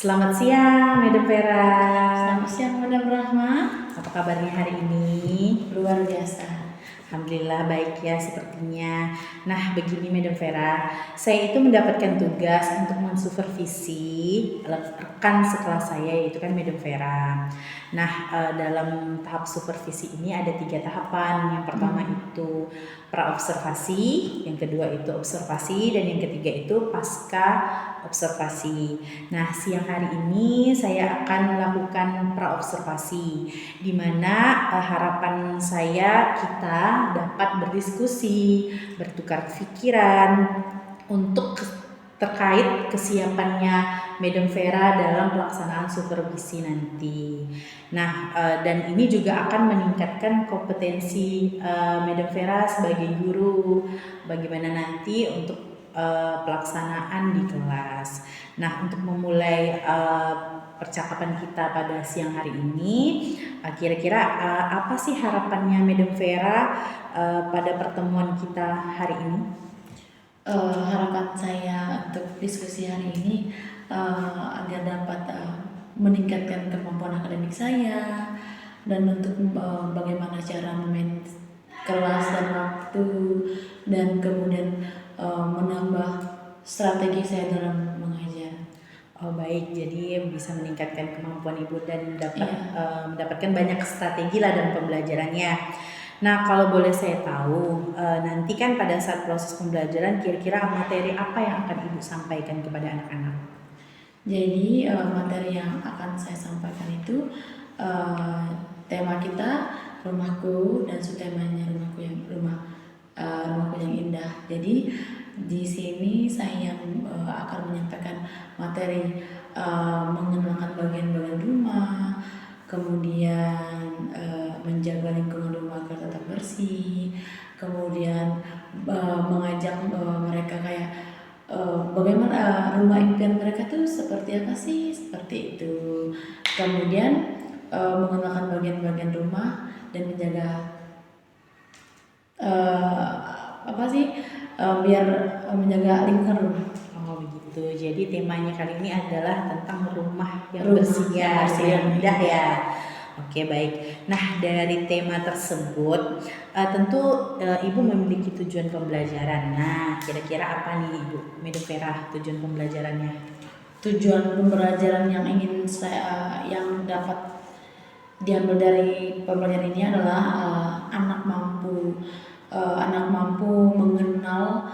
Selamat siang, Madam Vera. Selamat siang, Madam Rahma. Apa kabarnya hari ini? Luar biasa. Alhamdulillah baik ya sepertinya. Nah, begini Madam Vera, saya itu mendapatkan tugas untuk mensupervisi rekan sekelas saya, yaitu kan Madam Vera. Nah, dalam tahap supervisi ini ada 3 tahapan. Yang pertama itu praobservasi, yang kedua itu observasi, dan yang ketiga itu pasca observasi. Nah, siang hari ini saya akan melakukan praobservasi, di mana harapan saya kita dapat berdiskusi, bertukar pikiran untuk terkait kesiapannya Madam Vera dalam pelaksanaan supervisi nanti. Nah, dan ini juga akan meningkatkan kompetensi Madam Vera sebagai guru, bagaimana nanti untuk pelaksanaan di kelas. Nah, untuk memulai percakapan kita pada siang hari ini, kira-kira apa sih harapannya Madam Vera pada pertemuan kita hari ini? Harapan saya untuk diskusi hari ini agar dapat meningkatkan kemampuan akademik saya dan untuk bagaimana cara memanage kelas dan waktu, dan kemudian menambah strategi saya dalam mengajar. Oh baik, jadi bisa meningkatkan kemampuan Ibu dan mendapatkan banyak strategi lah dalam pembelajarannya. Nah, kalau boleh saya tahu, nanti kan pada saat proses pembelajaran kira-kira materi apa yang akan Ibu sampaikan kepada anak-anak? Jadi materi yang akan saya sampaikan itu tema kita rumahku, dan subtemanya rumahku yang indah. Jadi di sini saya akan menyampaikan materi mengenalkan bagian-bagian rumah, kemudian menjaga lingkungan rumah agar tetap bersih, kemudian mengajak mereka kayak bagaimana rumah impian mereka tuh seperti apa sih, seperti itu. Kemudian mengenalkan bagian-bagian rumah dan menjaga biar menjaga lingkungan rumah. Oh begitu. Jadi temanya kali ini adalah tentang rumah yang Rumah bersih ya, yang indah ya. ya. Oke baik. Nah dari tema tersebut tentu Ibu memiliki tujuan pembelajaran. Nah kira-kira apa nih Ibu Madam Vera tujuan pembelajarannya? Tujuan pembelajaran yang ingin saya yang dapat diambil dari pembelajaran ini adalah anak mampu mengenal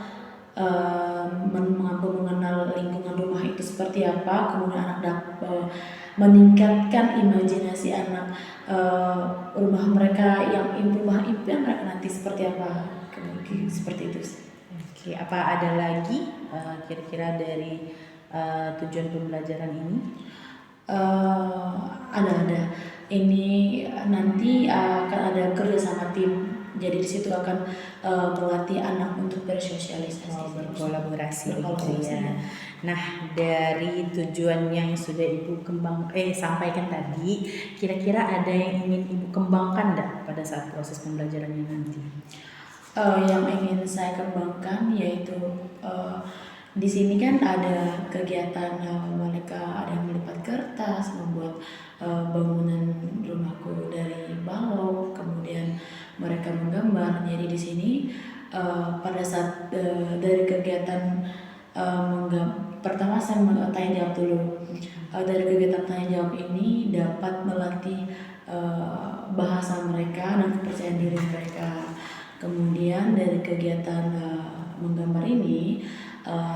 lingkungan rumah itu seperti apa, kemudian anak dapat meningkatkan imajinasi anak, rumah mereka rumah impian mereka nanti seperti apa, seperti itu. Oke, apa ada lagi kira-kira dari tujuan pembelajaran ini? Ada. Ini nanti akan ada kerja sama tim. Jadi di situ akan melatih anak untuk bersosialisasi, berkolaborasi gitu ya. Nah, dari tujuan yang sudah Ibu sampaikan tadi, kira-kira ada yang ingin Ibu kembangkan enggak pada saat proses pembelajarannya nanti? Yang ingin saya kembangkan yaitu di sini kan ada kegiatan mereka ada melipat kertas, membuat bangunan rumahku dari balok, kemudian mereka menggambar. Jadi di sini pada saat dari kegiatan pertama saya tanya jawab dulu. Dari kegiatan tanya jawab ini dapat melatih bahasa mereka dan kepercayaan diri mereka. Kemudian dari kegiatan menggambar ini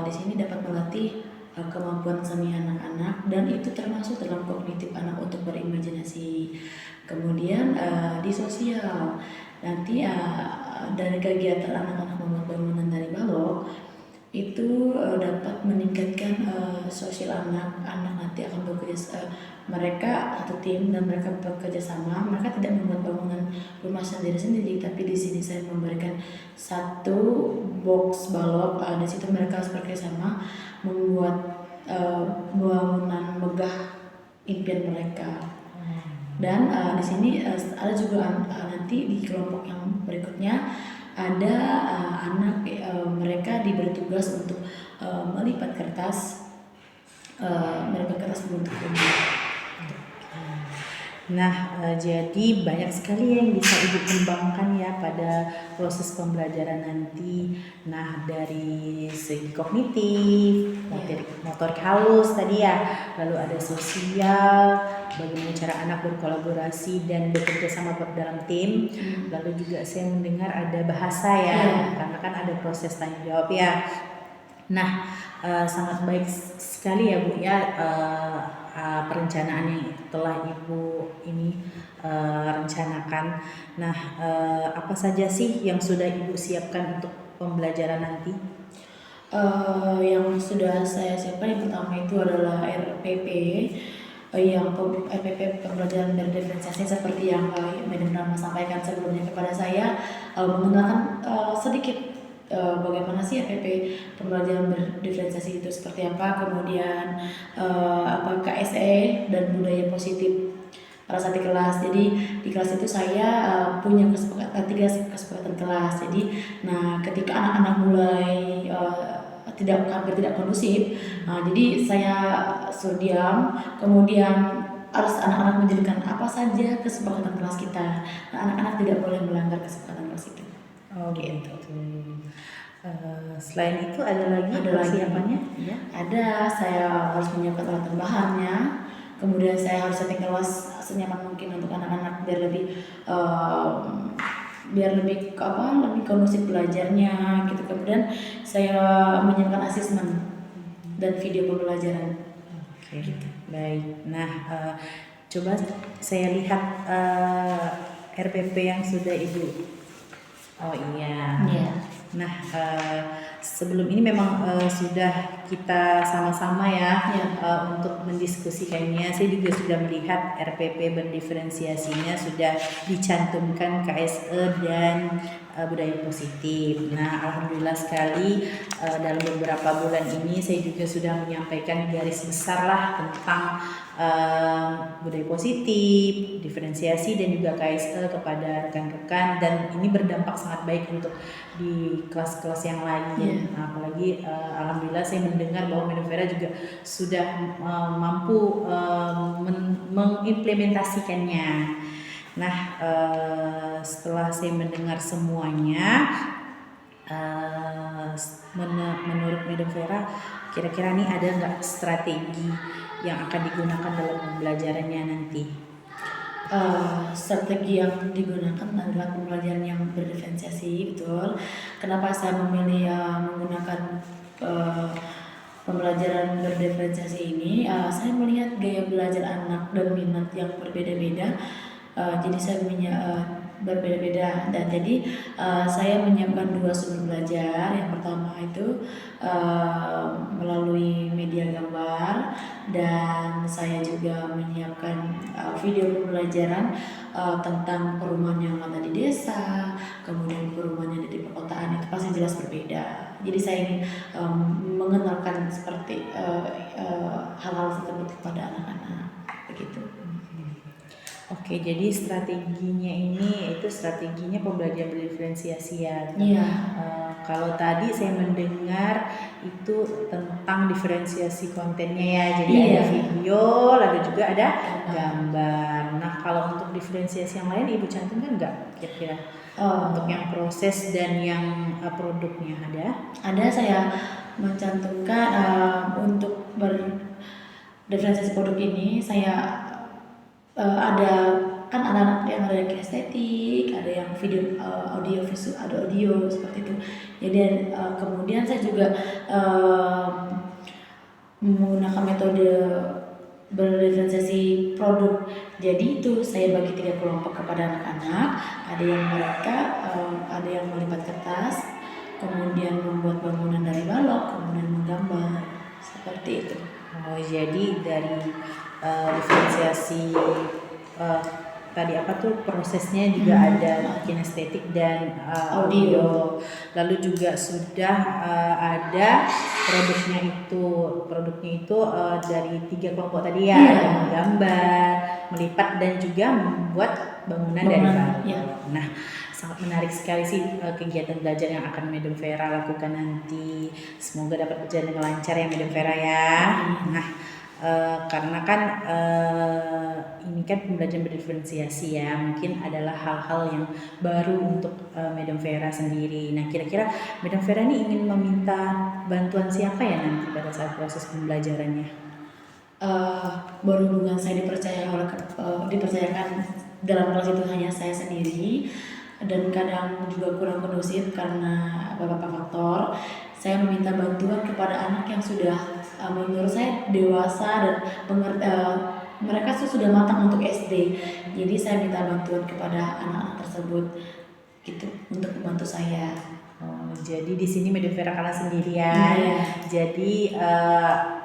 di sini dapat melatih kemampuan seni anak-anak, dan itu termasuk dalam kognitif anak untuk berimajinasi. Kemudian di sosial nanti dari kegiatan anak-anak membuat bangunan dari balok itu dapat meningkatkan sosial anak nanti akan bekerja, mereka satu tim dan mereka bekerja sama. Mereka tidak membuat bangunan rumah sendiri-sendiri, tapi di sini saya memberikan satu box balok, di situ mereka harus bekerja sama membuat bangunan megah impian mereka. Dan di sini ada juga nanti di kelompok yang berikutnya ada anak mereka diberi tugas untuk melipat kertas melipat kertas berbentuk bulat. Nah, jadi banyak sekali yang bisa Ibu kembangkan ya pada proses pembelajaran nanti. Nah, dari segi kognitif, motorik halus tadi ya, lalu ada sosial, bagaimana cara anak berkolaborasi dan bekerja sama dalam tim. Lalu juga saya mendengar ada bahasa ya, karena kan ada proses tanya jawab ya. Nah, sangat baik sekali ya Bu ya, perencanaan yang telah Ibu ini rencanakan. Nah, apa saja sih yang sudah Ibu siapkan untuk pembelajaran nanti? Yang sudah saya siapkan yang pertama itu adalah RPP, yang RPP pembelajaran berdiferensiasi seperti yang Madam Rama sampaikan sebelumnya kepada saya, mengenalkan sedikit bagaimana sih RPP pembelajaran berdiferensiasi itu seperti apa, kemudian apa KSE dan budaya positif pada saat di kelas. Jadi di kelas itu saya punya tiga kesepakatan kelas. Jadi, nah ketika anak-anak mulai hampir tidak kondusif, jadi saya suruh diam, kemudian harus anak-anak menjelaskan apa saja kesepakatan kelas kita. Nah, anak-anak tidak boleh melanggar kesepakatan kelas itu. Oh gitu. Selain itu ada lagi persiapannya? Ya. Ada, saya harus menyiapkan alat bahannya. Kemudian saya harus setting kelas senyaman mungkin untuk anak-anak biar lebih kondusif belajarnya gitu. Kemudian saya menyiapkan asesmen dan video pembelajaran. Oke, gitu. Baik. Nah, coba saya lihat RPP yang sudah Ibu. Oh iya. Nah, sebelum ini memang sudah kita sama-sama ya, untuk mendiskusikannya. Saya juga sudah melihat RPP berdiferensiasinya sudah dicantumkan KSE dan budaya positif. Nah, alhamdulillah sekali dalam beberapa bulan ini saya juga sudah menyampaikan garis besar lah tentang budaya positif, diferensiasi dan juga KSE kepada rekan-rekan, dan ini berdampak sangat baik untuk di kelas-kelas yang lain. Nah, apalagi alhamdulillah saya mendengar bahwa Madam Vera juga sudah mampu mengimplementasikannya. Nah, setelah saya mendengar semuanya, menurut Madam Vera, kira-kira nih ada nggak strategi yang akan digunakan dalam pembelajarannya nanti? Strategi yang digunakan adalah pembelajaran yang berdiferensiasi, betul. Kenapa saya memilih menggunakan pembelajaran berdiferensiasi ini? Saya melihat gaya belajar anak dan minat yang berbeda-beda. Jadi saya berbeda-beda, dan jadi saya menyiapkan 2 sumber belajar. Yang pertama itu melalui media gambar, dan saya juga menyiapkan video pembelajaran tentang perumahan yang ada di desa, kemudian perumahan yang ada di perkotaan, itu pasti jelas berbeda. Jadi saya ingin mengenalkan seperti hal-hal tersebut kepada anak-anak, begitu. Oke, jadi strateginya ini itu strateginya pembelajaran berdiferensiasi ya. Kalau tadi saya mendengar itu tentang diferensiasi kontennya ya. Jadi ada video, lalu juga ada gambar. Nah, kalau untuk diferensiasi yang lain Ibu cantumkan nggak kira-kira? Untuk yang proses dan yang produknya ada? Ada, saya mencantumkan untuk berdiferensiasi produk ini. Saya ada kan anak-anak yang ada yang kinestetik, ada yang video audio visual, ada audio seperti itu. Jadi kemudian saya juga menggunakan metode berdiferensiasi produk. Jadi itu saya bagi 3 kelompok kepada anak-anak. Ada yang melipat kertas, kemudian membuat bangunan dari balok, kemudian menggambar, seperti itu. Oh, jadi dari diferensiasi tadi apa tuh prosesnya juga ada kinestetik dan audio. Lalu juga sudah ada produknya itu dari 3 kelompok tadi ya, ada menggambar, melipat dan juga membuat bangunan dari balok. Nah, sangat menarik sekali sih kegiatan belajar yang akan Madam Vera lakukan nanti. Semoga dapat berjalan dengan lancar ya Madam Vera ya. Nah, karena kan ini kan pembelajaran berdiferensiasi ya, mungkin adalah hal-hal yang baru untuk Madam Vera sendiri. Nah, kira-kira Madam Vera ini ingin meminta bantuan siapa ya nanti pada saat proses pembelajarannya? Berhubungan saya dipercayakan dalam kelas itu hanya saya sendiri, dan kadang juga kurang kondusif karena beberapa faktor. Saya meminta bantuan kepada anak yang sudah menurut saya dewasa dan mereka sudah matang untuk SD. Jadi saya minta bantuan kepada anak-anak tersebut gitu untuk membantu saya. Jadi di sini Madam Vera karena sendirian. Iya. Jadi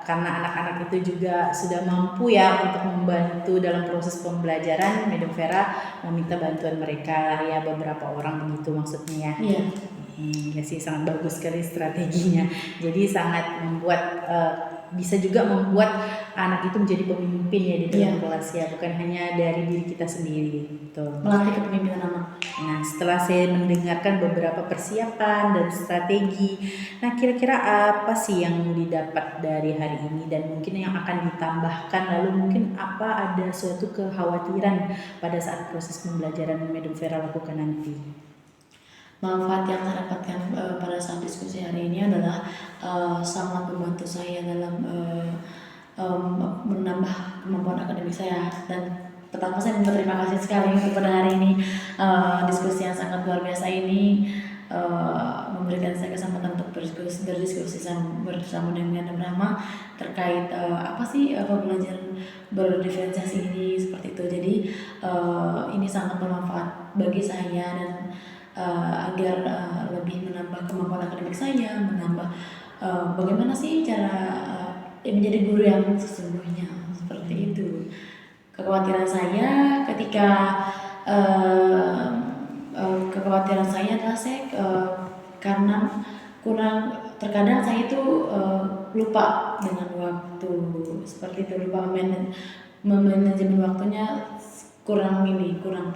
karena anak-anak itu juga sudah mampu ya untuk membantu dalam proses pembelajaran, Madam Vera meminta bantuan mereka ya, beberapa orang begitu maksudnya. Iya. Ya sih, sangat bagus sekali strateginya. Jadi sangat membuat bisa juga membuat anak itu menjadi pemimpin ya di dalam kelas ya, bukan hanya dari diri kita sendiri. Betul. Melatih kepemimpinan anak. Nah, setelah saya mendengarkan beberapa persiapan dan strategi, nah kira-kira apa sih yang didapat dari hari ini dan mungkin yang akan ditambahkan, lalu mungkin apa ada suatu kekhawatiran pada saat proses pembelajaran Madam Vera lakukan nanti? Manfaat yang saya dapatkan pada saat diskusi hari ini adalah sangat membantu saya dalam menambah kemampuan akademik saya. Dan pertama saya berterima kasih sekali kepada hari ini, diskusi yang sangat luar biasa ini memberikan saya kesempatan untuk berdiskusi bersama dengan Brahma terkait apa sih pembelajaran berdiferensiasi ini, seperti itu. Jadi ini sangat bermanfaat bagi saya dan agar lebih menambah kemampuan akademik saya, menambah bagaimana sih cara menjadi guru yang sesungguhnya, seperti itu. Kekhawatiran saya ketika kekhawatiran saya adalah saya karena terkadang saya itu lupa dengan waktu, seperti itu, lupa manajemen waktunya kurang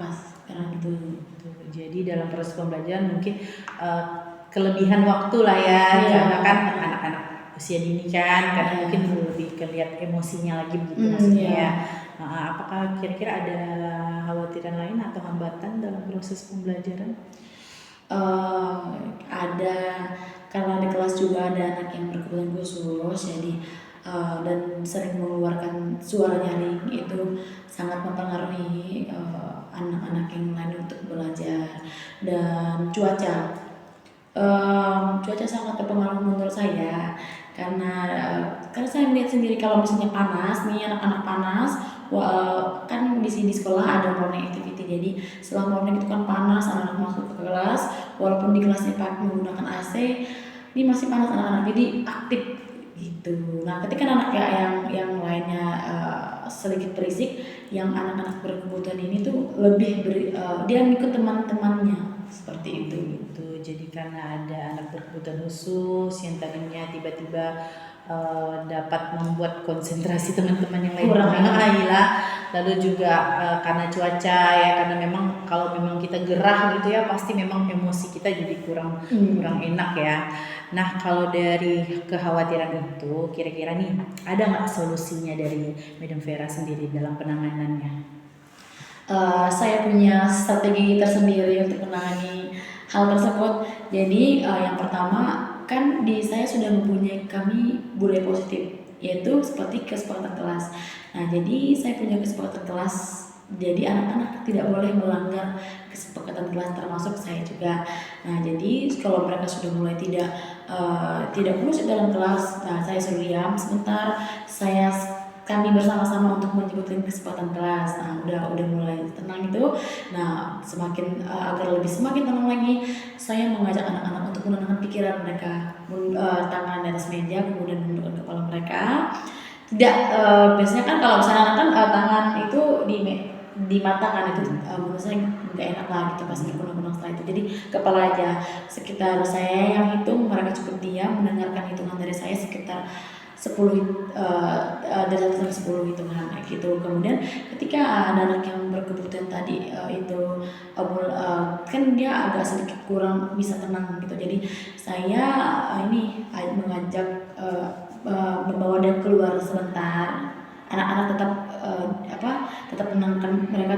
pas karena itu. Jadi dalam proses pembelajaran mungkin kelebihan waktu lah ya, karena kan anak-anak usia dini kan, karena mungkin lebih kelihatan emosinya lagi begitu maksudnya ya. Apakah kira-kira ada khawatiran lain atau hambatan dalam proses pembelajaran? Ada, karena di kelas juga ada anak yang berkebutuhan khusus, jadi dan sering mengeluarkan suara nyaring, itu sangat mempengaruhi anak-anak yang lain untuk belajar. Dan cuaca sangat berpengaruh menurut saya, karena saya melihat sendiri kalau misalnya panas nih, anak-anak panas, kan di sini sekolah ada morning activity, jadi setelah morning itu kan panas, anak-anak masuk ke kelas, walaupun di kelasnya menggunakan AC, ini masih panas anak-anak, jadi aktif gitu. Nah, ketika anak yang lainnya sedikit berisik, yang anak-anak berkebutuhan ini tuh lebih dia ngikut teman-temannya, seperti itu. Gitu. Jadi karena ada anak berkebutuhan khusus yang tadinya tiba-tiba dapat membuat konsentrasi teman-teman yang lain kurang hilang, lalu juga karena cuaca ya, karena memang kalau memang kita gerah gitu ya, pasti memang emosi kita jadi kurang enak ya. Nah, kalau dari kekhawatiran itu, kira-kira nih ada nggak solusinya dari Madam Vera sendiri dalam penanganannya? Saya punya strategi tersendiri untuk menangani hal tersebut. Jadi yang pertama, kan di saya sudah mempunyai budaya positif, yaitu seperti kesepakatan kelas. Nah, jadi saya punya kesepakatan kelas, jadi anak-anak tidak boleh melanggar kesepakatan kelas, termasuk saya juga. Nah, jadi kalau mereka sudah mulai tidak kondusif dalam kelas, nah saya suruh diam sebentar, kami bersama-sama untuk menyebutkan kesempatan kelas. Nah, udah mulai tenang itu. Nah, agar semakin tenang lagi, saya mengajak anak-anak untuk menenangkan pikiran mereka, tangan di atas meja, kemudian menundukkan kepala mereka. Tidak, biasanya kan kalau misalnya anak kan tangan itu di mata kan, itu menurut saya nggak enak lah gitu pas berkunang-kunang setelah itu. Jadi kepala aja. Sekitar saya yang hitung, mereka cukup diam mendengarkan hitungan dari saya sekitar dari 1 sampai 10 hitungan kayak gitu. Kemudian ketika ada anak yang berkebutuhan tadi kan dia agak sedikit kurang bisa tenang gitu. Jadi saya mengajak membawa dia keluar sebentar. Anak-anak tetap menenangkan mereka,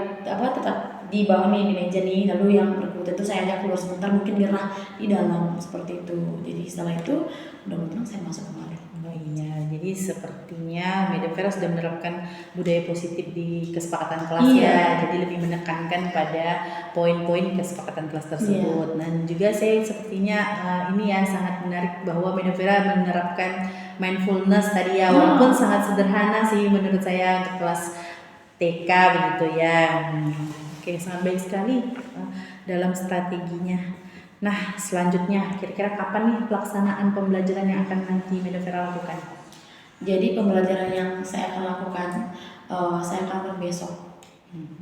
tetap di bawah nih di meja nih, lalu yang berkebutuhan itu saya ajak keluar sebentar, mungkin gerah di dalam seperti itu. Jadi setelah itu mudah-mudahan saya masuk kembali. Oh iya, jadi sepertinya Madam Vera sudah menerapkan budaya positif di kesepakatan kelas ya. Jadi lebih menekankan pada poin-poin kesepakatan kelas tersebut. Dan juga saya sepertinya ini ya sangat menarik bahwa Madam Vera menerapkan mindfulness tadi ya, walaupun sangat sederhana sih menurut saya untuk kelas TK begitu ya. Oke, sangat baik sekali dalam strateginya. Nah, selanjutnya kira-kira kapan nih pelaksanaan pembelajaran yang akan nanti Madam Vera lakukan? Jadi pembelajaran yang saya akan lakukan, saya akan lakukan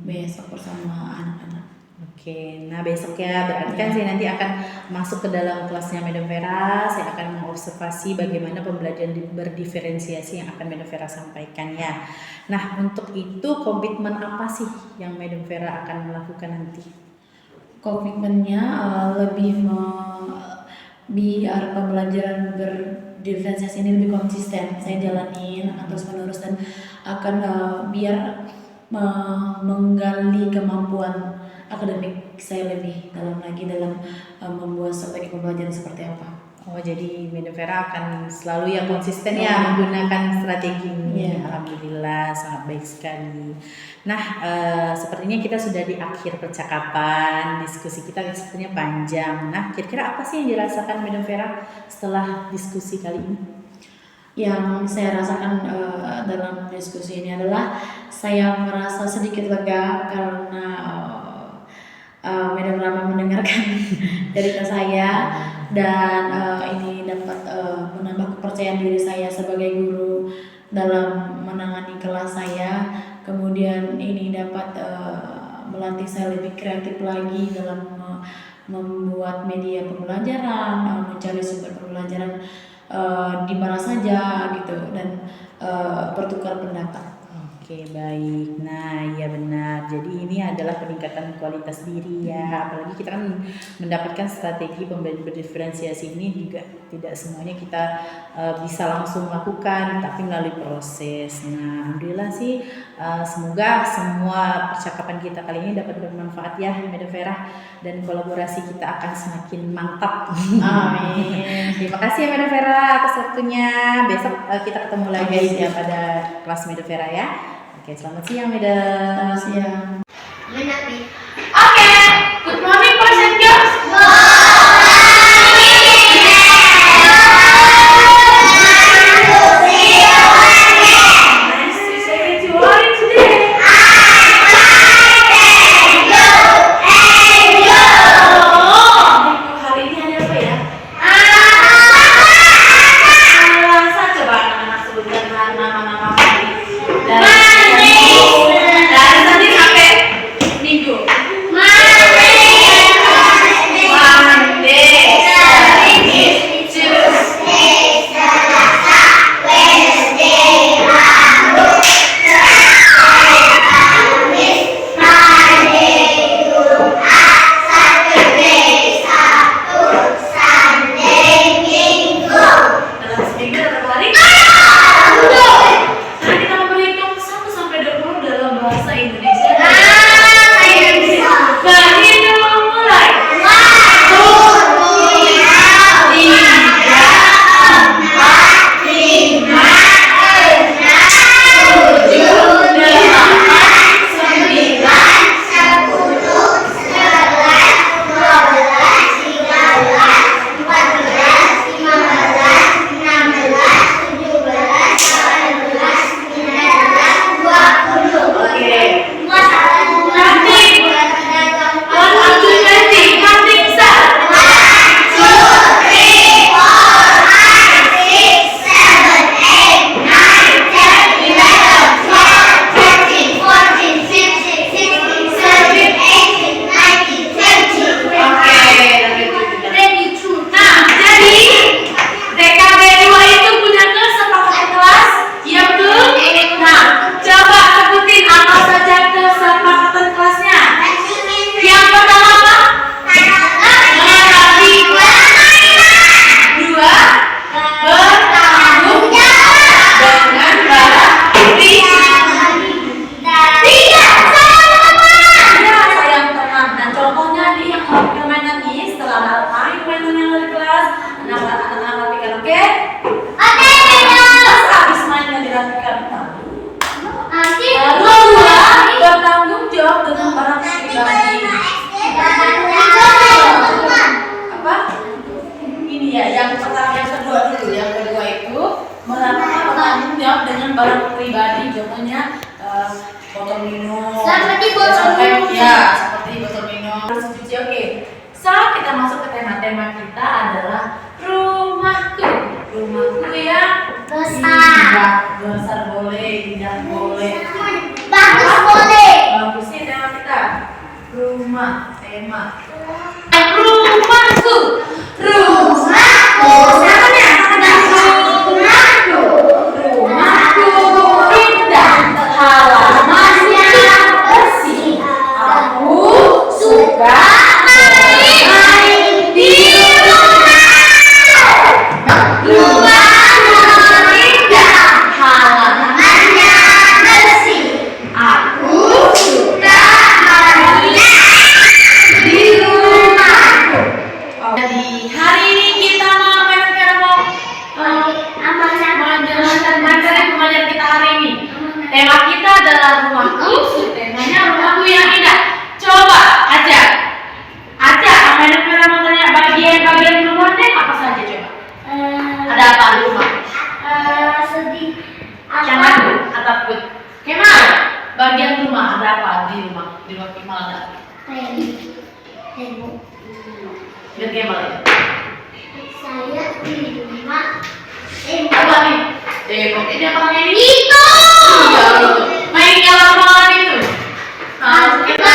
besok bersama anak-anak. Oke, nah besok ya berarti kan saya nanti akan masuk ke dalam kelasnya Madam Vera. Saya akan mengobservasi bagaimana pembelajaran berdiferensiasi yang akan Madam Vera sampaikan ya. Nah, untuk itu komitmen apa sih yang Madam Vera akan melakukan nanti? Komitmennya lebih biar pembelajaran berdiferensiasi ini lebih konsisten saya jalanin terus menerus, dan akan biar menggali kemampuan akademik saya lebih dalam lagi dalam membuat strategi pembelajaran seperti apa. Oh, jadi Madam Vera akan selalu yang konsisten ya menggunakan strategi ini. Alhamdulillah, sangat baik sekali. Nah, sepertinya kita sudah di akhir percakapan, diskusi kita sepertinya panjang. Nah, kira-kira apa sih yang dirasakan Madam Vera setelah diskusi kali ini? Yang saya rasakan dalam diskusi ini adalah saya merasa sedikit lega karena Madam Rama mendengarkan cerita saya, dan ini dapat menambah kepercayaan diri saya sebagai guru dalam menangani kelas saya. Kemudian ini dapat melatih saya lebih kreatif lagi dalam membuat media pembelajaran, mencari sumber pembelajaran di mana saja gitu, dan bertukar pendapat. Oke, baik. Nah, iya benar. Jadi ini adalah peningkatan kualitas diri ya. Apalagi kita kan mendapatkan strategi pembelajaran berdiferensiasi ini juga tidak semuanya kita bisa langsung lakukan, tapi melalui proses. Nah, alhamdulillah sih semoga semua percakapan kita kali ini dapat bermanfaat ya, Madam Vera, dan kolaborasi kita akan semakin mantap. Amin. Terima kasih ya Madam Vera atas waktunya. Besok kita ketemu lagi ya pada kelas Madam Vera ya. Oke, selamat siang, Madam. Selamat siang. Oke, good morning boys and girls. Nice to say that you are in today. Hari ini ada apa ya? Coba anak-anak sebutkan nama-nama dari Senin sampai Minggu. anak-anak rapikan, oke? Oke, Madam. Habis main nggak dirapikan, Nanti lalu bertanggung jawab dengan barang pribadi. Apa? Ini ya, yang pertama, yang kedua dulu. Yang kedua itu bertanggung jawab dengan barang pribadi. Contohnya botol minum. Seperti botol minum. Ya, seperti botol minum. Terus cuci, oke. Kita masuk ke tema kita adalah rumahku. Rumahku yang besar. besar boleh, tidak boleh. Bagus boleh. Bagus sih tema kita. Rumah, tema. Rumahku. Rumahku. Namanya? Rumahku. Rumahku indah, halamannya bersih. Aku suka main di rumah. Rumahku indah, halamannya bersih. Aku suka main di rumahku. Jadi hari ini kita mau menjalankan materi pembelajaran kita hari ini. Tema kita adalah rumahku. Temanya rumahku yang indah. Coba ajak mau tanya bagian-bagian rumahnya apa saja coba. Ada apa di rumah? Sedih. Jangan ataput. Kemal, bagian rumah ada apa di rumah? Di rumah Kemal ada. Tembok. Biar Kemal ya. Saya di rumah. Apa nih? Tembok ini apa ini? Itu. Iya itu. Main yang malam itu. Kita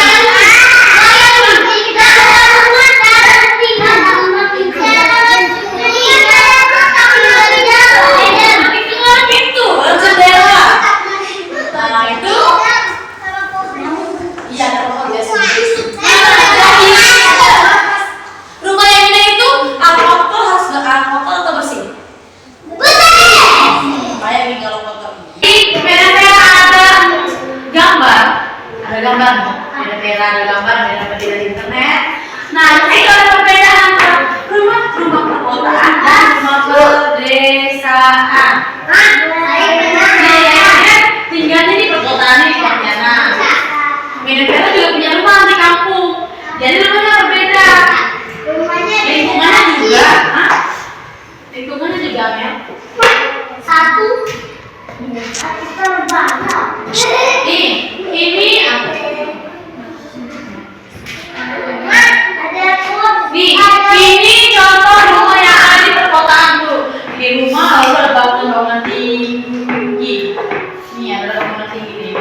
itu jendela. Nah itu. Iya ada rumah biasa. Rumah yang indah itu kotor harus kotor atau bersih? Bayangin kalau kotor. Di Pera ada gambar. Ada Pera ada gambar, ada dapat di internet. Nah, itu ada perbedaan antara rumah perkotaan dan rumah pedesaan. Tinggalnya di perkotaan ini Pontianak. Pera juga punya rumah di kampung. Jadi rumahnya berbeda. Lingkungannya juga ya. Satu. Terbang. Ini apa? Ini contoh rumah yang ada di perkotaan tuh. Di rumah lalu ada bangunan tinggi. Ini ada bangunan tinggi nih.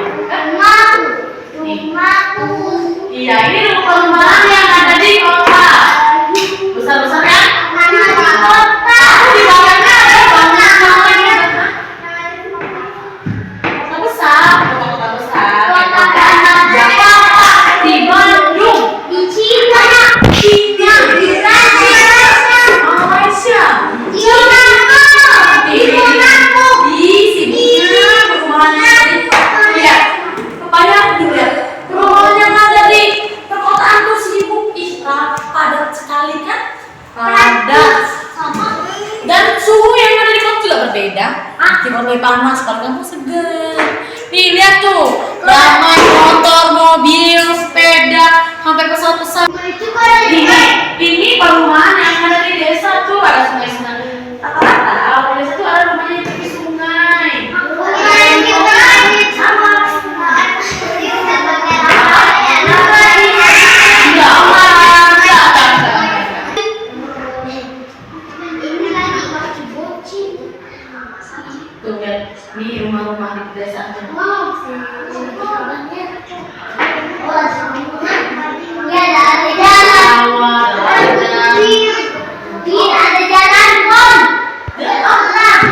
Rumahku. Iya, ini rumah yang ada di kota. Besar-besar kan? Di bawahnya ada bangunan yang kota besar. Jakarta, di Bandung, Di Cina. di Malaysia, di sini perumahannya iya, kebanyakan juga perumahan yang ada di perkotaan tuh sibuk, padat sekali kan, padat. Dan suhu yang ada di kota juga berbeda. Timur lebih panas, kalau kamu seger. Nih lihat tuh, ramai motor, mobil, sepeda, sampai pesawat-pesawat. Ini perumahan yang ada di desa tuh ada sungai-sungai. Rata-rata kalau di desa tuh ada rumahnya di tepi sungai. Tuh lihat, ini rumah-rumah di desa tuh.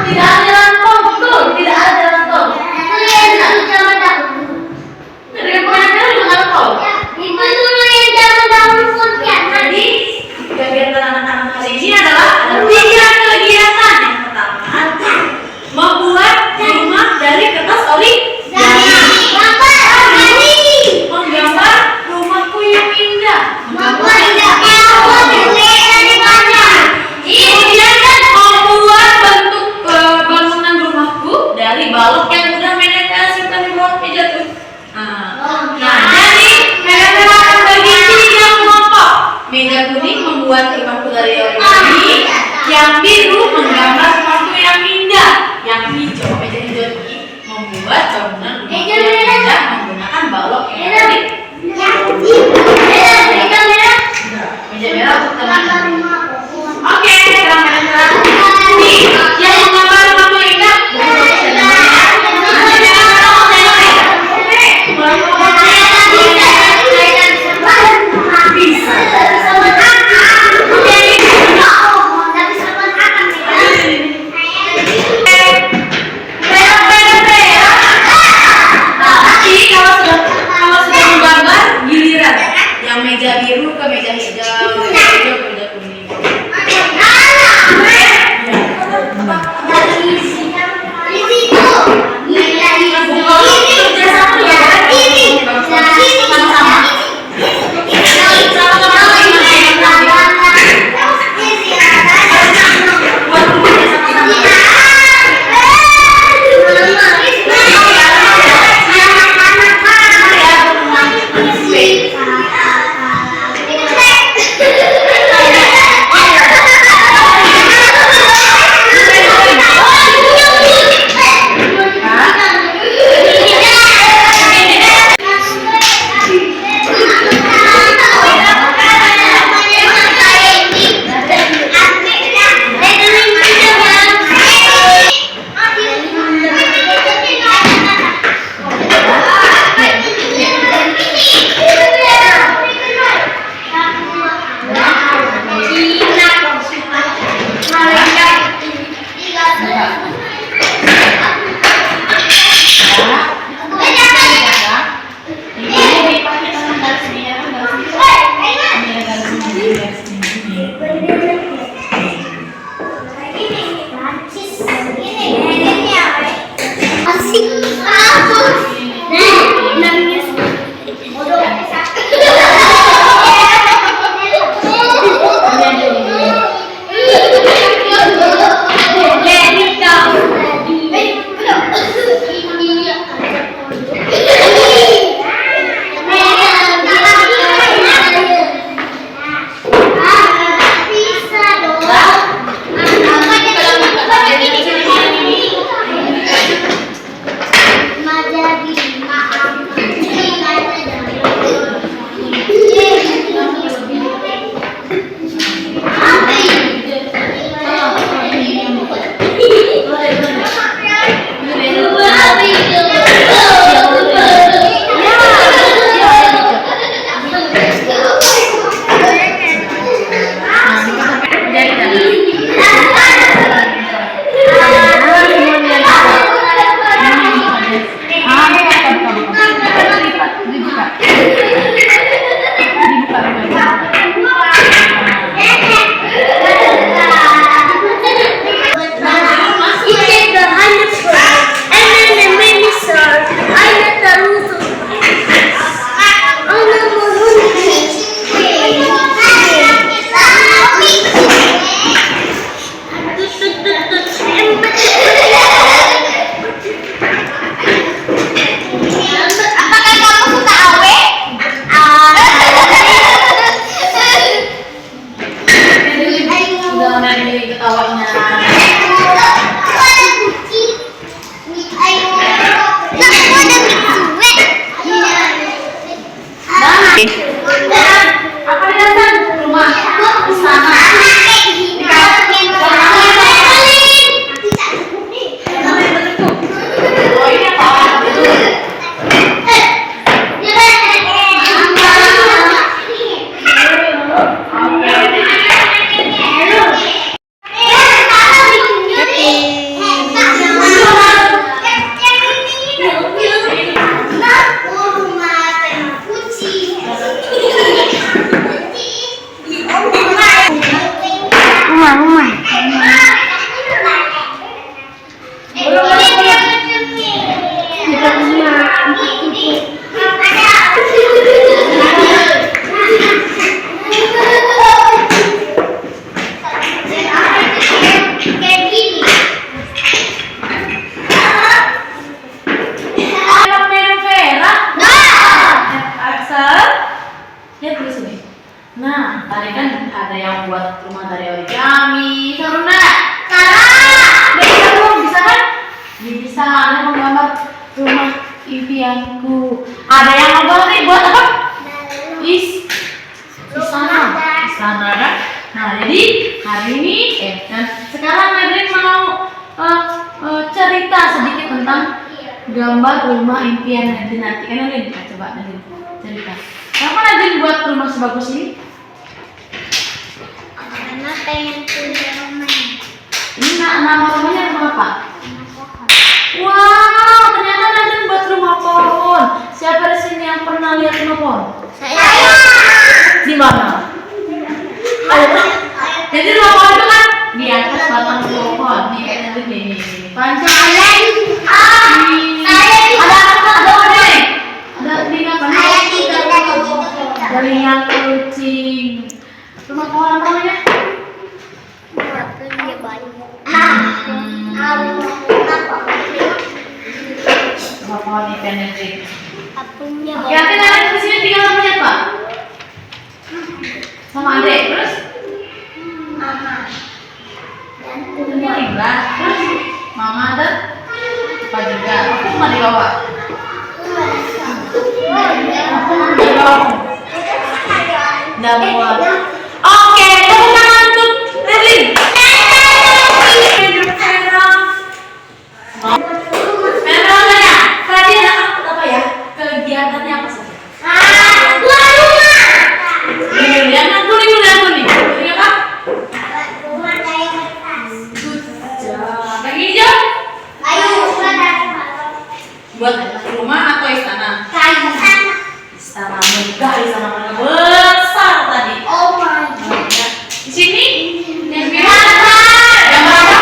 Tidak ada jalan tol, betul, tidak ada jalan tol. Dari kebanyakan juga nggak ada tol. Jadi kegiatan anak-anak hari ini adalah ada 3 kegiatan. Yang pertama, membuat rumah dari kertas origami. Menggambar Nah, tadi kan ada yang buat rumah dari origami, seru nggak? Bisa kan? Bisa, ada yang menggambar rumah impianku. Ada yang menggambar nih buat apa? Istana kan? Nah, jadi hari ini, sekarang Nadine mau cerita sedikit tentang gambar rumah impian Nadine nanti. Kan Nadine, coba Nadine cerita. Kenapa Nadine buat rumah sebagus ini? Karena pengen punya rumah. Ini nama rumahnya rumah apa? Wow, ternyata Nadine buat rumah pohon. Siapa di sini yang pernah lihat rumah pohon? Saya. Di mana? Ayo. Jadi rumah pohon itu kan di atas batang pohon. Nih kayak Nadine nih. Panjang aja. Ada telinga kan? Telinga kucing. Rumah pohon apa namanya? Punya banyak. Rumah pohon independen. Punya Oke, nanti Nadine di sini tinggal sama siapa? Sama adik, terus? mama dan Punya Indra, terus mama dan apa juga? Aku mau dibawa. Aku mau dibawa. Dan buat. Oke, tepuk tangan untuk Nadine. Merah, tadi apa ya? Kegiatannya apa saja? Yang kuning. Kuning apa? rumah dari kertas. Yang hijau? Ayo Buat rumah atau istana? kayu sana. Istana megah, istana mana besar tadi. Oh my god. Di sini yang biru. Yang berapa?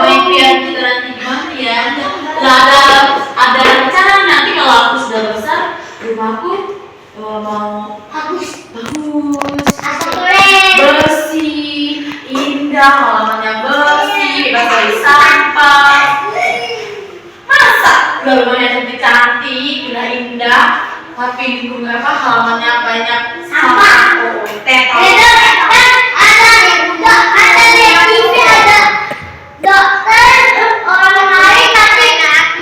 mau impian kita nanti gimana ya? Lah ada rencana nanti kalau aku sudah besar, rumahku mau Bagus. bagus, Atau keren. bersih, indah, halamannya bersih, bebas dari sampah. Masa udah rumahnya cantik-cantik, udah indah, tapi di rumah halamannya banyak sampah. Oh, Beda kan ada yang TV, ada dokter orang lain tapi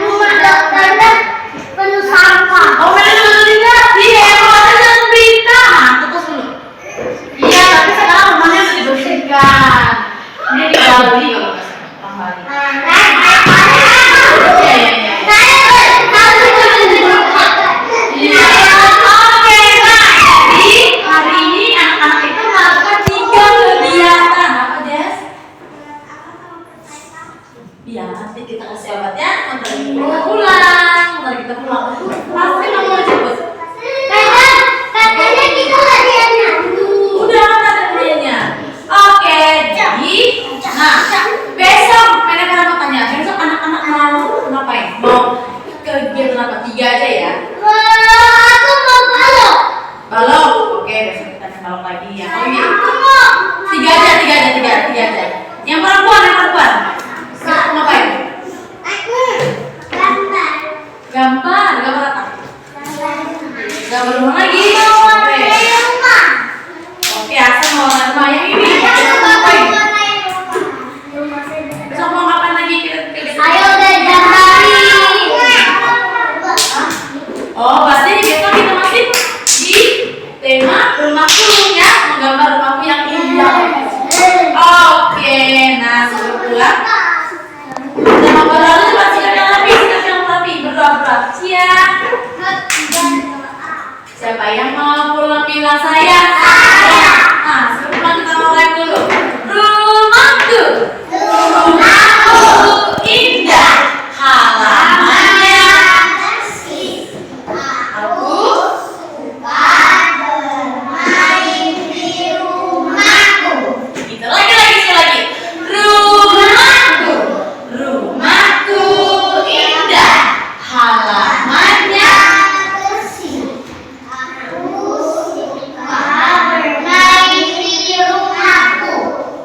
rumah dokternya penuh sampah. Oh, bener tidak? Iya, kalau ada jangan berita. Terus dulu. Iya, tapi sekarang rumahnya udah dibersihkan. Dia di Bali kalau nggak salah, orang Bali. Iya, iya, iya. Iya. Oke, jadi hari ini anak-anak itu melakukan 3 kegiatan. Apa, Jess? Iya, nanti kita kasih obatnya. Nanti kita pulang. Pasti kamu mau jemput. Katanya kita latihannya. Udah kan ada hadiahnya. Oke, jadi nah besok mereka mau tanya, besok anak-anak mau ngapain? Mau kegiatan apa? 3 aja ya. Aku mau balok. Balok. Oke, besok kita main balok lagi ya. Oh iya. Aku mau. 3 aja. Yang perempuan. Besok ngapain? Aku gambar. Gambar apa? Gambar rumah lagi. Oke. Rumah. Oke, asal mau rumah yang ini. Besok ngapain? Besok mau ngapain lagi? Ayo udah gambarin. Oh, berarti besok kita masih di tema rumahku ya, menggambar rumahku yang indah. Oke, nah sebelum pulang, sama berlalu coba silakan rapi, berdoa. Siap. Siapa yang mau pulang bilang saya? Nah, sebelum pulang kita mulai dulu. Rumahku indah, halamannya aku itu lagi. Rumahku indah, halamannya.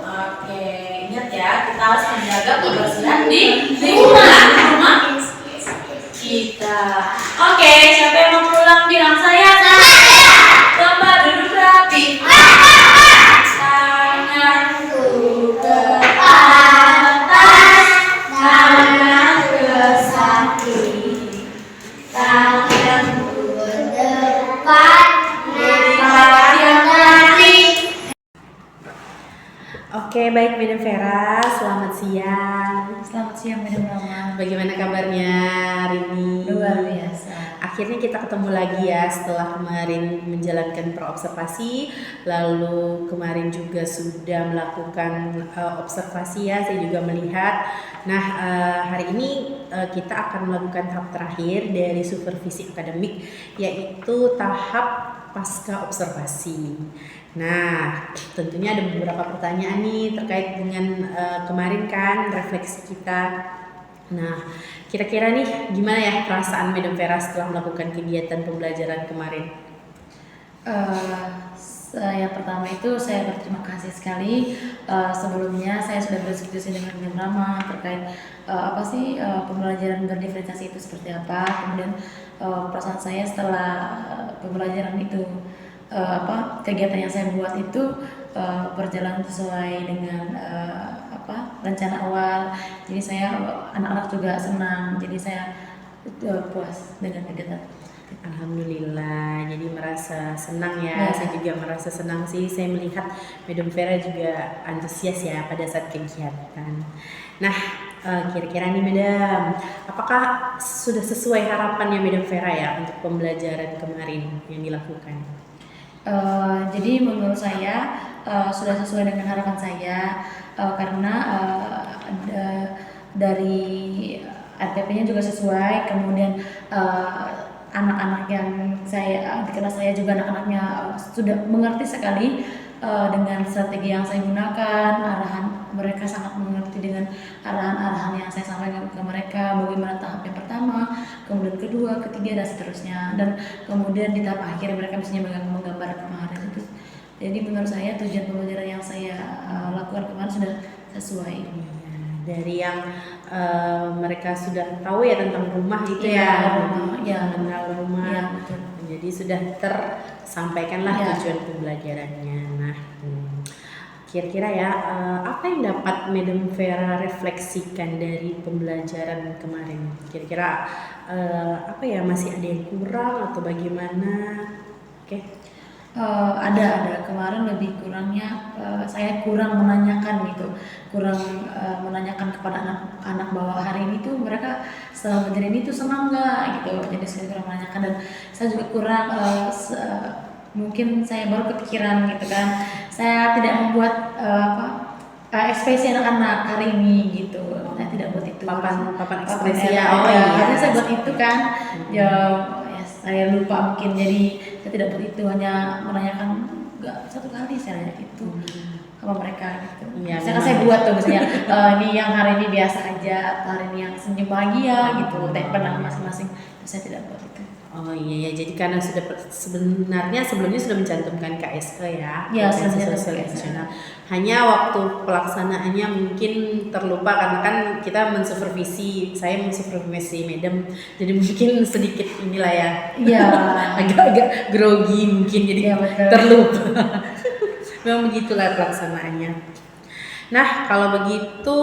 Oke, ingat ya, kita harus menjaga kebersihan di lingkungan rumah kita. Oke, siapa yang mau pulang bilang saya? Coba duduk rapi. Tanganku ke atas, tangan ke samping, tanganku ke depan, lipat yang kaki. Oke, baik Madam Vera, selamat siang. Selamat siang Madam Rama. Bagaimana kabarnya hari ini? Luar biasa. Akhirnya kita ketemu lagi ya setelah kemarin menjalankan praobservasi, lalu kemarin juga sudah melakukan observasi ya, saya juga melihat. Nah, hari ini kita akan melakukan tahap terakhir dari supervisi akademik, yaitu tahap pasca observasi. Nah, tentunya ada beberapa pertanyaan nih terkait dengan kemarin kan refleksi kita. Nah, kira-kira nih gimana ya perasaan Madam Vera setelah melakukan kegiatan pembelajaran kemarin? Yang pertama itu saya berterima kasih sekali. Sebelumnya saya sudah berdiskusi dengan Madam Rama terkait apa sih pembelajaran berdiferensiasi itu seperti apa. Kemudian perasaan saya setelah pembelajaran itu kegiatan yang saya buat itu berjalan sesuai dengan rencana awal. Jadi saya anak-anak juga senang. Jadi saya puas dengan kegiatan. Alhamdulillah, jadi merasa senang ya. Saya juga merasa senang sih. Saya melihat Madam Vera juga antusias ya pada saat kegiatan. Nah, kira-kira nih Madam, apakah sudah sesuai harapannya Madam Vera ya untuk pembelajaran kemarin yang dilakukan? Jadi menurut saya sudah sesuai dengan harapan saya karena dari RPP-nya juga sesuai, kemudian anak-anak yang saya di kelas saya juga anak-anaknya sudah mengerti sekali dengan strategi yang saya gunakan, arahan mereka sangat mengerti dengan arahan-arahan yang saya sampaikan ke mereka, bagaimana tahap yang pertama, kemudian kedua, ketiga, dan seterusnya. Dan kemudian di tahap akhir mereka bisa menggambar kemarin itu. Jadi menurut saya tujuan pembelajaran yang saya lakukan kemarin sudah sesuai. Dari yang mereka sudah tahu ya tentang rumah gitu Iya, ya, rumah, ya. mengenal rumah. Iya, betul. Jadi sudah tersampaikanlah Iya. tujuan pembelajarannya. Nah, kira-kira ya apa yang dapat Madam Vera refleksikan dari pembelajaran kemarin? Kira-kira apa ya, masih ada yang kurang atau bagaimana? Oke. Ada kemarin lebih kurangnya saya kurang menanyakan gitu, kurang menanyakan kepada anak-anak bahwa hari ini tuh mereka setelah belajar ini tuh senang nggak gitu. Jadi saya kurang menanyakan, dan saya juga kurang mungkin saya baru kepikiran gitu kan, saya tidak membuat ekspresi anak-anak hari ini gitu. Saya tidak buat itu. Papan ekspresi ya. Oh Oh iya. harusnya saya buat itu kan. Ya saya lupa mungkin, jadi saya tidak buat itu, hanya menanyakan enggak satu kali saya nanya itu sama mereka gitu. Iya, Saya buat tuh misalnya ini yang hari ini biasa aja, atau hari ini yang senyum bahagia gitu, pernah masing-masing. Saya tidak buat itu. Oh iya ya, jadi karena sebenarnya sebelumnya sudah mencantumkan KSE ya, Ya, kompetensi sudah sosial KSE. emosional. Hanya waktu pelaksanaannya mungkin terlupa karena kan kita mensupervisi, saya mensupervisi Madam, jadi mungkin sedikit inilah ya, Iya. agak-agak grogi mungkin, jadi Iya, betul. terlupa. Memang begitulah pelaksanaannya. Nah kalau begitu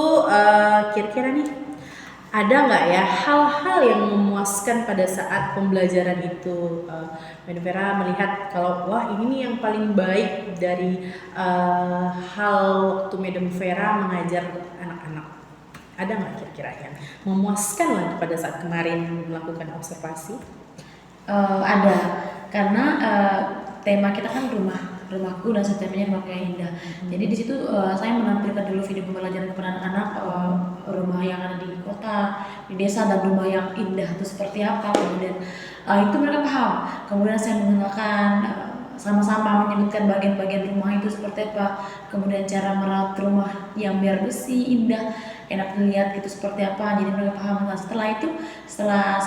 kira-kira nih, ada nggak ya hal-hal yang memuaskan pada saat pembelajaran itu? Madam Vera melihat kalau wah ini nih yang paling baik dari hal waktu Madam Vera mengajar anak-anak. Ada nggak kira-kira yang memuaskan lah pada saat kemarin melakukan observasi? Ada, karena tema kita kan rumahku, dan subtemanya rumahku yang indah. Jadi di situ saya menampilkan dulu video pembelajaran kepada anak-anak rumah yang ada di kota, di desa, dan rumah yang indah itu seperti apa. Kemudian itu mereka paham. Kemudian saya mengenalkan sama-sama menyebutkan bagian-bagian rumah itu seperti apa. Kemudian cara merawat rumah yang biar bersih, indah, enak dilihat gitu seperti apa. Jadi mereka paham. Nah, setelah itu, setelah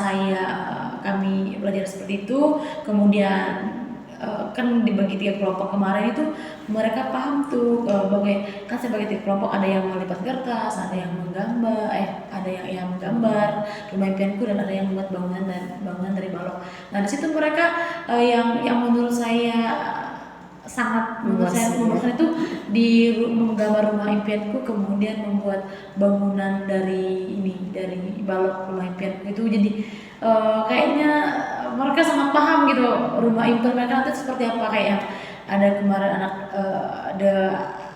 kami belajar seperti itu, kemudian kan dibagi 3 kelompok kemarin itu, mereka paham tuh kan sebagai 3 kelompok, ada yang melipat kertas, ada yang menggambar, ada yang menggambar rumah impianku, dan ada yang membuat bangunan dari balok. Nah di situ mereka yang menurut saya sangat memuaskan itu di menggambar rumah impianku, kemudian membuat bangunan dari balok rumah impianku itu. Jadi kayaknya mereka sangat paham gitu rumah impian mereka nanti seperti apa. Kayak yang ada kemarin ada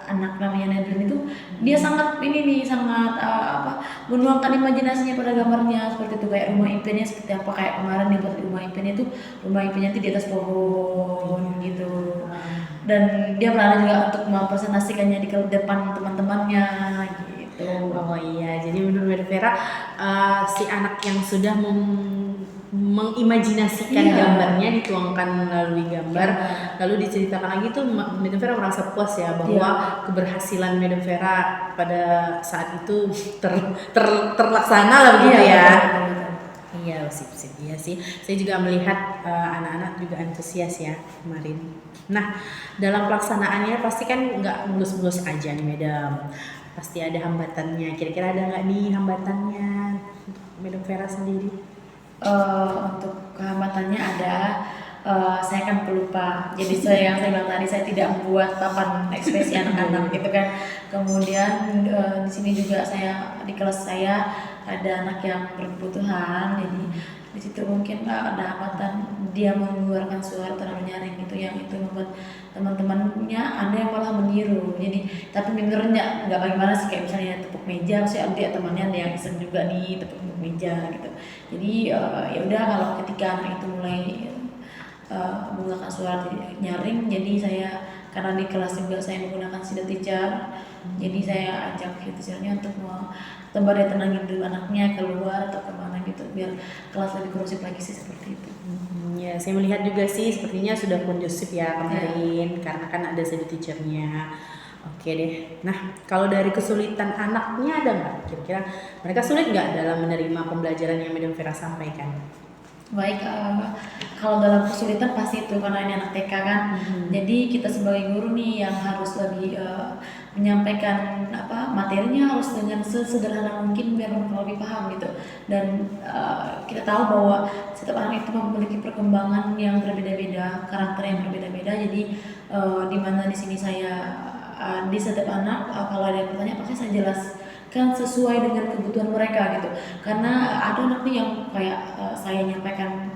anak namanya Nadine itu, dia sangat menuangkan imajinasinya pada gambarnya seperti itu, kayak rumah impiannya seperti apa. Kayak kemarin dia buat rumah impiannya itu, rumah impiannya itu di atas pohon gitu, dan dia berani juga untuk mempresentasikannya di depan teman-temannya gitu. Oh iya, jadi menurut Vera si anak yang sudah mengimajinasikan Iya. gambarnya dituangkan melalui gambar, lalu diceritakan lagi tuh Madam Vera merasa puas ya bahwa keberhasilan Madam Vera pada saat itu terlaksana lah begitu ya. Betul. Iya, sip. Iya sih. Saya juga melihat anak-anak juga antusias ya kemarin. Nah, dalam pelaksanaannya pasti kan nggak mulus-mulus aja nih, Madam. Pasti ada hambatannya. Kira-kira ada nggak nih hambatannya untuk Madam Vera sendiri? Untuk kehambatannya ada. Saya kan pelupa, jadi yang saya bilang tadi, saya tidak membuat papan ekspresi anak-anak gitu kan. Kemudian di sini juga di kelas saya ada anak yang berkebutuhan, jadi di situ mungkin ada hambatan, dia mengeluarkan suara terlalu nyaring gitu, yang itu membuat teman-temannya ada yang malah meniru. Jadi tapi minernya nggak bagaimana sih, kayak misalnya tepuk meja, saya ada temannya ada yang iseng juga nih tepuk meja gitu. Jadi ya udah, kalau ketika anak itu mulai menggunakan suara nyaring, jadi saya, karena di kelas juga saya menggunakan Sida Teacher, Jadi saya ajak teachernya untuk coba dia tenangin dulu anaknya keluar atau kemana gitu biar kelas lebih kondusif lagi sih seperti itu. Ya, saya melihat juga sih sepertinya sudah kondusif ya kemarin karena kan ada shadow teachernya. Oke deh. Nah, kalau dari kesulitan anaknya ada nggak? Kira-kira mereka sulit nggak dalam menerima pembelajaran yang Madam Vera sampaikan? Baik, kalau dalam kesulitan pasti itu karena ini anak TK kan. Jadi kita sebagai guru nih yang harus lebih menyampaikan materinya harus dengan sesederhana mungkin biar mereka lebih paham gitu. Dan kita tahu bahwa setiap anak itu memiliki perkembangan yang berbeda-beda, karakter yang berbeda-beda. Jadi di mana di sini saya di setiap anak kalau ada yang bertanya pasti saya jelaskan sesuai dengan kebutuhan mereka gitu. Karena ada anak nih yang kayak saya menyampaikan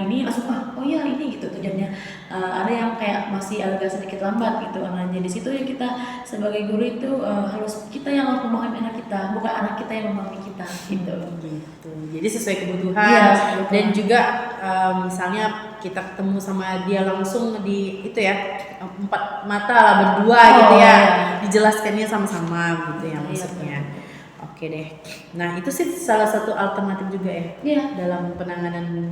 ini langsung oh ya ini gitu tujuannya. Ada yang kayak masih agak sedikit lambat gitu. Nah jadi situ ya kita sebagai guru itu harus kita yang harus memahami anak kita, bukan anak kita yang memahami kita gitu. Gitu. Jadi sesuai kebutuhan Iya, dan juga misalnya kita ketemu sama dia langsung di itu ya 4 mata lah berdua gitu ya, dijelaskannya sama-sama gitu ya maksudnya. Oke deh. Nah itu sih salah satu alternatif juga ya dalam penanganan.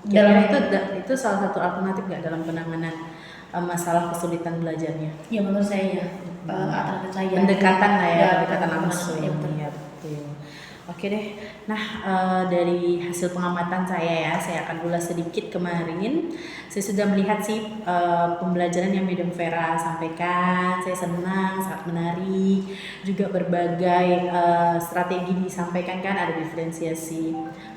Itu salah satu alternatif nggak dalam penanganan masalah kesulitan belajarnya? Ya menurut saya ya alternatif saya. Pendekatan lah ya, pendekatan pendekatan langsung. ya, betul. Iya, betul. Oke deh. Nah dari hasil pengamatan saya ya, saya akan ulas sedikit kemarin. Saya sudah melihat sih pembelajaran yang Madam Vera sampaikan. Saya senang, sangat menarik. Juga berbagai strategi disampaikan kan, ada diferensiasi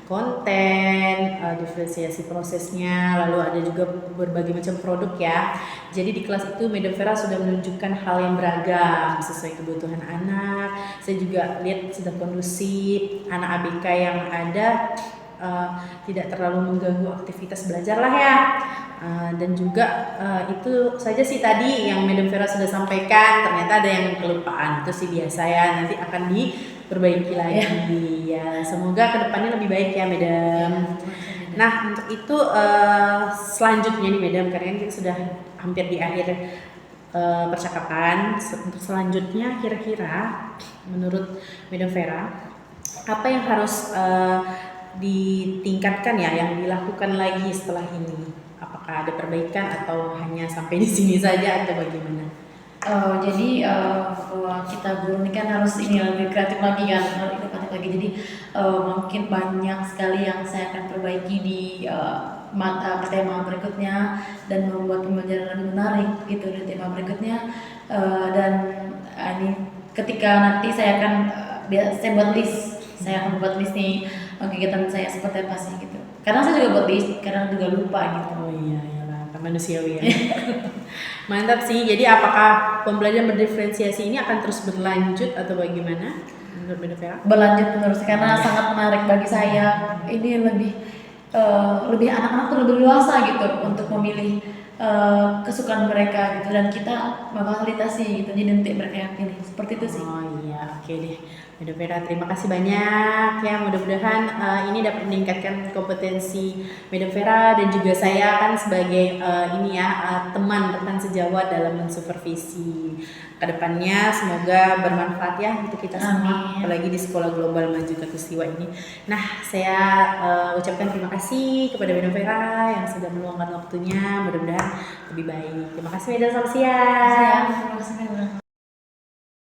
konten, diferensiasi prosesnya, lalu ada juga berbagai macam produk ya. Jadi di kelas itu Madam Vera sudah menunjukkan hal yang beragam sesuai kebutuhan anak. Saya juga lihat sudah kondusif, anak ABK yang ada tidak terlalu mengganggu aktivitas belajar lah ya. Dan juga itu saja sih tadi yang Madam Vera sudah sampaikan. Ternyata ada yang kelupaan, itu sih biasa ya, nanti akan diperbaiki lagi ya. Semoga kedepannya lebih baik ya Madam. Nah untuk itu selanjutnya nih Madam, karena kita sudah hampir di akhir percakapan. Untuk selanjutnya kira-kira menurut Madam Vera apa yang harus ditingkatkan ya, yang dilakukan lagi setelah ini? Apakah ada perbaikan atau hanya sampai di sini saja atau bagaimana? Jadi bahwa kita guru ini kan harus ini lebih kreatif lagi kan, lebih inovatif lagi. Jadi mungkin banyak sekali yang saya akan perbaiki di mata tema berikutnya dan membuat pembelajaran lebih menarik gitu di tema berikutnya. Dan ini ketika nanti saya akan saya buat list, saya akan buat list nih kegiatan saya seperti apa sih gitu. Karena saya juga buat list, kadang juga lupa gitu. Oh iya, iyalah, kan manusiawi ya. Mantap sih. Jadi apakah pembelajaran berdiferensiasi ini akan terus berlanjut atau bagaimana menurut Madam Vera? Berlanjut menurut saya karena sangat menarik bagi saya. Ini lebih anak-anak tuh lebih luasa gitu untuk memilih kesukaan mereka gitu, dan kita memfasilitasi gitu, jadi nanti mereka yang pilih seperti itu sih. Oh iya, oke deh Madam Vera, terima kasih banyak ya. Mudah-mudahan ini dapat meningkatkan kompetensi Madam Vera dan juga saya kan sebagai teman rekan sejawat dalam mensupervisi kedepannya. Semoga bermanfaat ya untuk kita semua, apalagi di Sekolah Global Maju Katulistiwa ini. Nah, saya ucapkan terima kasih kepada Madam Vera yang sudah meluangkan waktunya. Mudah-mudahan lebih baik. Terima kasih Madam, selamat siang. Terima kasih.